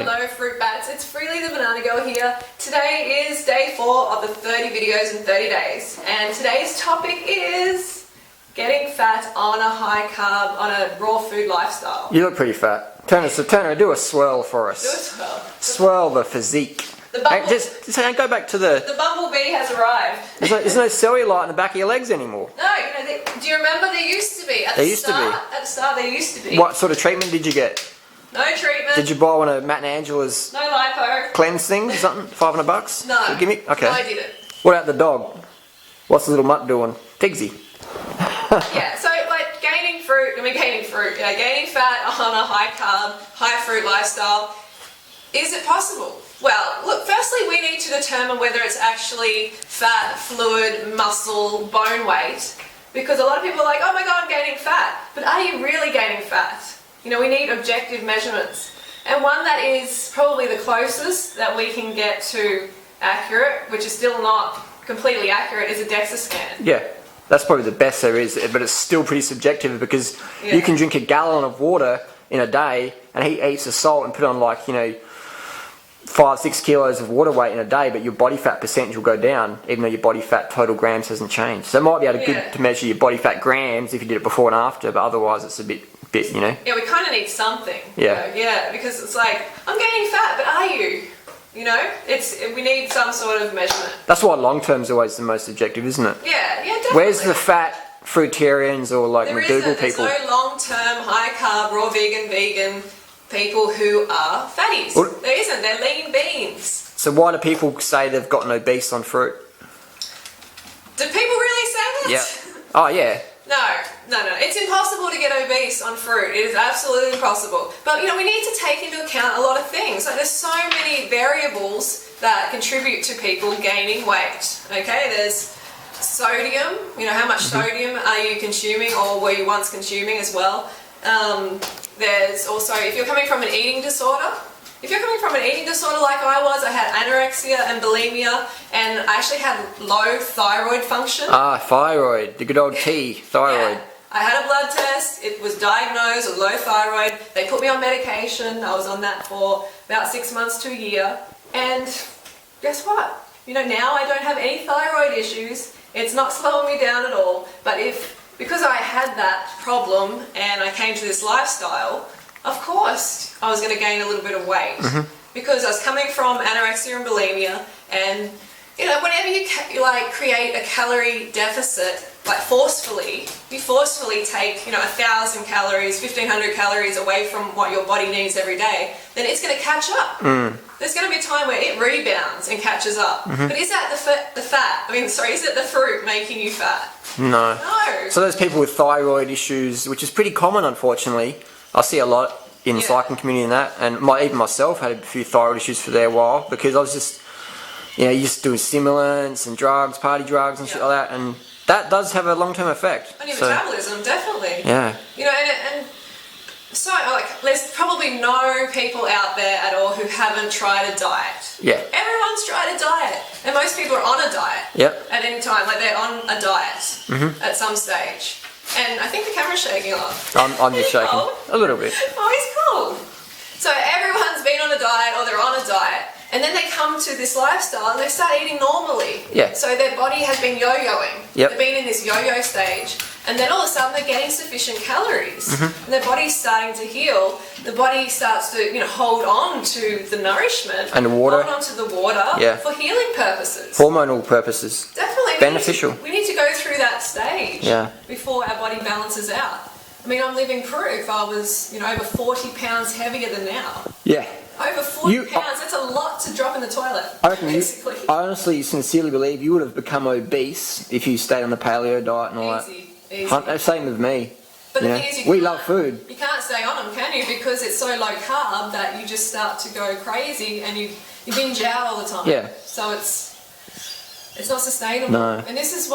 check. Hello Fruit Bats, it's Freely the Banana Girl here. Today is day 4 of the 30 videos in 30 days. And today's topic is getting fat on a high carb, on a raw food lifestyle. You look pretty fat. Turner, do a swirl for us. Do a swirl. Swirl the physique. Just go back to The bumblebee has arrived. There's no cellulite in the back of your legs anymore. No, do you remember there used to be? At the start there used to be. What sort of treatment did you get? No treatment. Did you buy one of Matt and Angela's no lipo cleanse things or something? $500? No. So give me. Okay. No, I didn't. What about the dog? What's the little mutt doing? Tigsy. Yeah, so like gaining fat on a high carb, high fruit lifestyle, is it possible? Well, look, firstly we need to determine whether it's actually fat, fluid, muscle, bone weight, because a lot of people are like, oh my god, I'm gaining fat, but are you really gaining fat? You know, we need objective measurements, and one that is probably the closest that we can get to accurate, which is still not completely accurate, is a DEXA scan. Yeah. That's probably the best there is, but it's still pretty subjective because you can drink a gallon of water in a day and he eats the salt and put on 5-6 kilos of water weight in a day, but your body fat percentage will go down even though your body fat total grams hasn't changed. So it might be able to measure your body fat grams if you did it before and after, but otherwise it's a bit. Yeah, we kind of need something. Yeah. Yeah, because it's like, I'm gaining fat, but are you? You know, we need some sort of measurement. That's why long term is always the most objective, isn't it? Yeah, definitely. Where's the fat fruitarians or McDougall people? There's no long-term, high-carb, raw vegan people who are fatties. Well, there isn't. They're lean beans. So why do people say they've gotten obese on fruit? Do people really say that? Yeah. Oh, yeah. No. It's impossible to get obese on fruit. It is absolutely impossible. But, we need to take into account a lot of things. Like, there's so many variables that contribute to people gaining weight. Okay, there's sodium. How much sodium are you consuming or were you once consuming as well? There's also, if you're coming from an eating disorder, like I was, I had anorexia and bulimia, and I actually had low thyroid function. Thyroid, the good old T, thyroid. Yeah. I had a blood test, it was diagnosed with low thyroid, they put me on medication, I was on that for about 6 months to a year, and guess what? Now I don't have any thyroid issues, it's not slowing me down at all, but because I had that problem and I came to this lifestyle, of course I was going to gain a little bit of weight because I was coming from anorexia and bulimia, and whenever you create a calorie deficit, you forcefully take 1,000 calories, 1,500 calories away from what your body needs every day, then it's going to catch up. There's going to be a time where it rebounds and catches up. But is that is it the fruit making you fat? No. No. So those people with thyroid issues, which is pretty common unfortunately, I see a lot in the cycling community and that, and even myself had a few thyroid issues for a while because I was just, used to doing stimulants and drugs, party drugs and shit like that, and that does have a long-term effect. On your metabolism, definitely. Yeah. And so, there's probably no people out there at all who haven't tried a diet. Yeah. Everyone's tried a diet. And most people are on a diet. Yep. At any time. They're on a diet at some stage. And I think the camera's shaking off. I'm just shaking. Cold? A little bit. Oh, he's cold. So everyone's been on a diet or they're on a diet. And then they come to this lifestyle and they start eating normally. Yeah. So their body has been yo-yoing. Yep. They've been in this yo-yo stage. And then all of a sudden they're getting sufficient calories. And their body's starting to heal. The body starts to hold on to the nourishment. And the water. Hold on to the water for healing purposes. Hormonal purposes. Definitely. Beneficial. We need to go through that stage before our body balances out. I'm living proof. I was, over 40 pounds heavier than now. Yeah. Over 40 pounds, that's a lot to drop in the toilet, basically. I honestly, sincerely believe you would have become obese if you stayed on the paleo diet and all that. Easy. Same with me. But the thing is, we love food. You can't stay on them, can you? Because it's so low carb that you just start to go crazy and you binge out all the time. Yeah. So it's not sustainable. No. And this is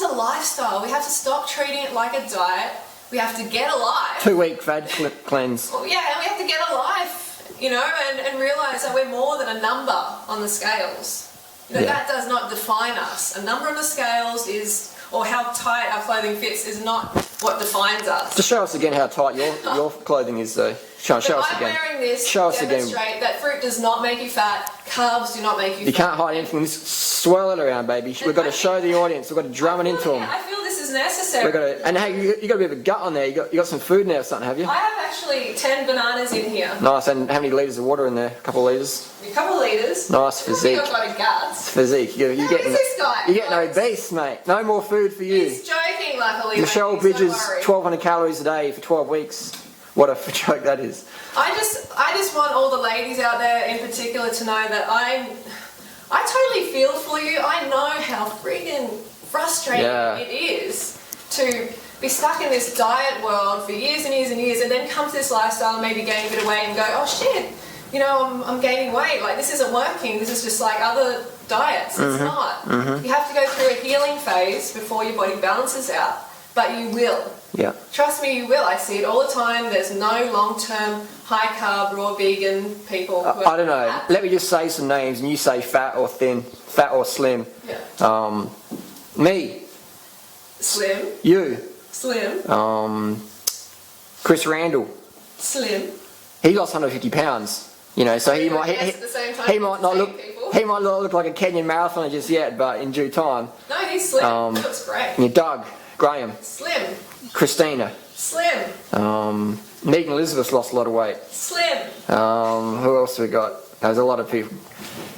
a lifestyle. We have to stop treating it like a diet. We have to get alive. 2-week fad cleanse. Well, yeah, and we have to get alive, and realise that we're more than a number on the scales. That does not define us. A number on the scales or how tight our clothing fits is not what defines us. Just show us again how tight your clothing is, though. Show us I'm again. wearing this Show to us again. demonstrate that fruit does not make you fat, carbs do not make you You fat. can't hide anything. Just swirl it around, baby. We've got to show the audience. We've got to drum it into them. I feel this is necessary. We've got to, and hey, you got a bit of a gut on there. You got some food in there or something, have you? I have actually 10 bananas in here. Nice. And how many litres of water in there? A couple of litres. A couple of litres. Nice physique. I think I've got a guts. Physique. You're Who getting is this guy? You're getting obese, mate. No more food for you. He's joking, luckily. Michelle ladies, don't Bridges, worry. 1,200 calories a day for 12 weeks. What a joke that is. I just want all the ladies out there in particular to know that I totally feel for you. I know how freaking frustrating it is to be stuck in this diet world for years and years and years, and then come to this lifestyle and maybe gain a bit of weight and go, oh shit, you know, I'm gaining weight. Like, this isn't working. This is just like other diets. It's not. You have to go through a healing phase before your body balances out, but you will. Yeah. Trust me, you will. I see it all the time. There's no long-term, high-carb, raw vegan people. Who I don't know. Let me just say some names, and you say fat or thin, fat or slim. Yeah. Me. Slim. You. Slim. Chris Randall. Slim. He lost 150 pounds. You know, so he Yes, might at the same time, he might not same look people. he might not look like a Kenyan marathoner just yet, but in due time. No, he's slim. He looks great. Yeah, Doug, Graham, Slim. Christina, Slim. Megan Elizabeth lost a lot of weight. Slim. Who else have we got? There's a lot of people.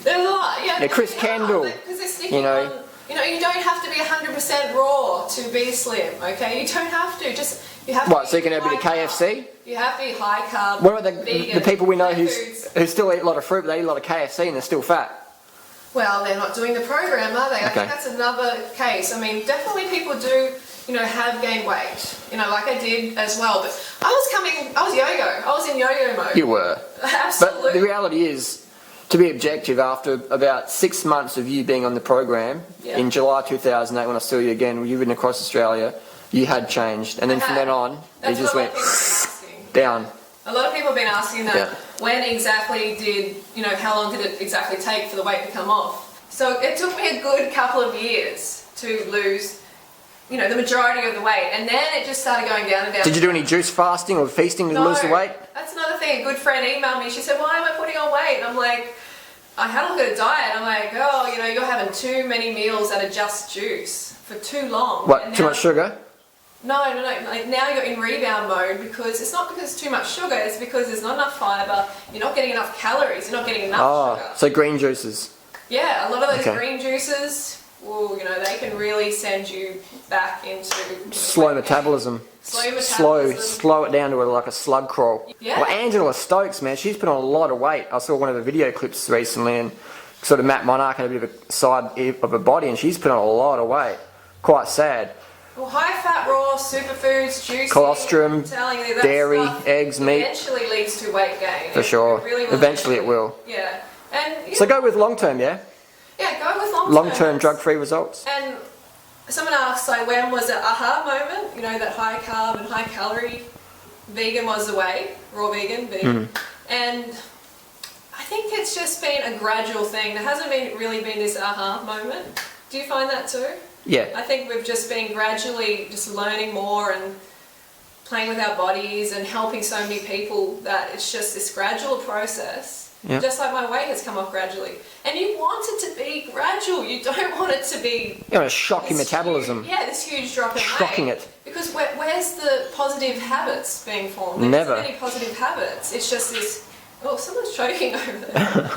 There's a lot. Yeah, Chris Kendall. Because they're sticking You know. on. You know, you don't have to be 100% raw to be slim. Okay, you don't have to. You have to. What? So you can have a bit of high KFC? carb. You have to be high carb. What about the vegan, people we know plant foods. who still eat a lot of fruit, but they eat a lot of KFC and they're still fat? Well, they're not doing the program, are they? I Okay. think that's another case. I mean, definitely people do, you know, have gained weight. You know, like I did as well. But I was yo-yo. I was in yo-yo mode. You were. Absolutely. But the reality is, to be objective, after about 6 months of you being on the program, Yeah. in July 2008 when I saw you again, you've been across Australia, you had changed. And then from then on, That's you just what went a lot of people have been asking. down. A lot of people have been asking that. Yeah. When exactly did, you know, how long did it exactly take for the weight to come off? So it took me a good couple of years to lose, you know, the majority of the weight. And then it just started going down and down. Did you do any juice fasting or feasting to lose the weight? That's another thing. A good friend emailed me. She said, why am I putting on weight? And I'm like, I had a look at a diet. I'm like, oh, you know, you're having too many meals that are just juice for too long. What, And too now- much sugar? No. Like, now you're in rebound mode because it's not because it's too much sugar. It's because there's not enough fibre. You're not getting enough calories. You're not getting enough sugar. So green juices. Yeah, a lot of those Okay. green juices, well, you know, they can really send you back into Slow metabolism. Slow metabolism. Slow it down to like a slug crawl. Yeah. Well, Angela Stokes, man, she's put on a lot of weight. I saw one of her video clips recently, and sort of Matt Monarch had a bit of a side of her body, and she's put on a lot of weight. Quite sad. Well, high fat, raw, superfoods, juices, Colostrum, I'm telling you, that dairy, stuff eggs, meat. eventually leads to weight gain. For sure. It really Eventually it will. Yeah. And So go with long term, yeah? yeah, go with long-term. Long-term drug-free results. And someone asks, like, when was the aha moment? You know, that high carb and high calorie vegan was the way, raw vegan. And I think it's just been a gradual thing. There hasn't really been this aha moment. Do you find that too? Yeah. I think we've just been gradually just learning more and playing with our bodies and helping so many people that it's just this gradual process. Yeah. Just like my weight has come off gradually. And you want it to be gradual. You don't want it to be You know, shock your this metabolism. huge, this huge drop in Shocking weight. it. Because where's the positive habits being formed? There Never. isn't any positive habits. It's just this. Oh, someone's choking over there.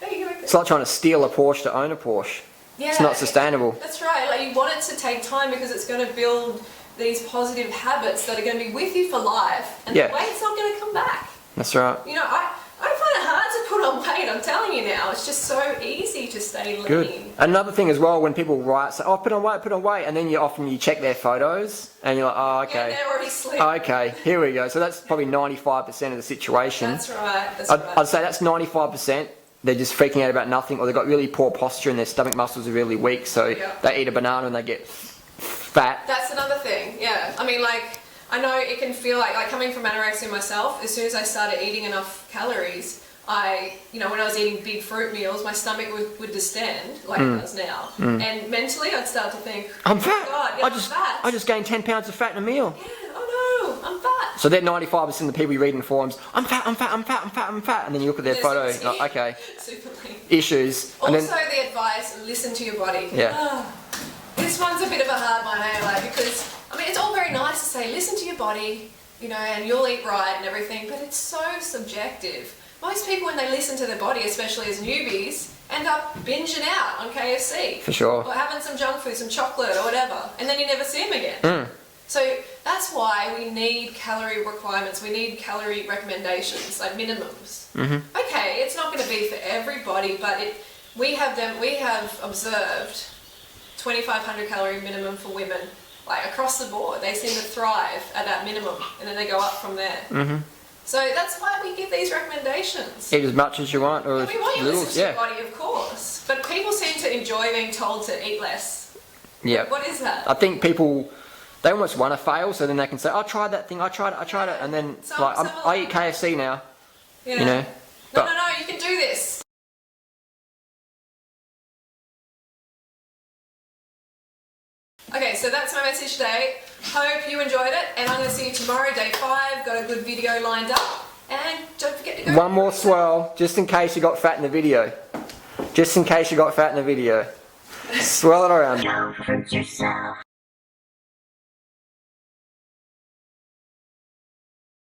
There you go. It's like trying to steal a Porsche to own a Porsche. Yeah, It's not sustainable. That's right. Like, you want it to take time because it's going to build these positive habits that are going to be with you for life, and Yeah. the weight's not going to come back. That's right. You know, I find it hard to put on weight. I'm telling you now, it's just so easy to stay lean. Good. Another thing as well, when people write, say, oh, put on weight, and then you check their photos, and you're like, oh, Yeah, okay. they're already slim. Okay, here we go. So that's probably 95% of the situation. That's right. That's I'd right. say that's 95%. They're just freaking out about nothing, or they've got really poor posture and their stomach muscles are really weak, so Yeah. they eat a banana and they get fat. That's another thing, yeah. I mean, like, I know it can feel like coming from anorexia myself, as soon as I started eating enough calories, when I was eating big fruit meals, my stomach would distend like it does now. And mentally, I'd start to think, I'm "Oh fat. my God, yeah, I I'm just fat. I just gained 10 pounds of fat in a meal. Yeah, oh no, I'm fat." So they're 95% of the people you read in forums. I'm fat. I'm fat. I'm fat. I'm fat. I'm fat. And then you look at their They're photo. super Like, okay, Super lean. issues. And Also, then the advice: listen to your body. Yeah. This one's a bit of a hard one, hey? Like, because it's all very nice to say listen to your body, and you'll eat right and everything, but it's so subjective. Most people, when they listen to their body, especially as newbies, end up binging out on KFC. For sure. Or having some junk food, some chocolate or whatever, and then you never see them again. So that's why we need calorie requirements. We need calorie recommendations, like minimums. Okay, it's not going to be for everybody, but we have observed 2,500 calorie minimum for women, like across the board. They seem to thrive at that minimum, and then they go up from there. So that's why we give these recommendations. eat as much as you want, or as We want you to little. listen to your Yeah. body, of course, but people seem to enjoy being told to eat less. Yeah. What is that? I think people, they almost want to fail, so then they can say, I tried that thing, I tried it, and then I eat KFC now, Yeah. you know. No, you can do this. Okay, so that's my message today. Hope you enjoyed it, and I'm going to see you tomorrow, day 5. Got a good video lined up, and don't forget to go. One more swirl, just in case you got fat in the video. Just in case you got fat in the video. Swirl it around. Don't hurt yourself.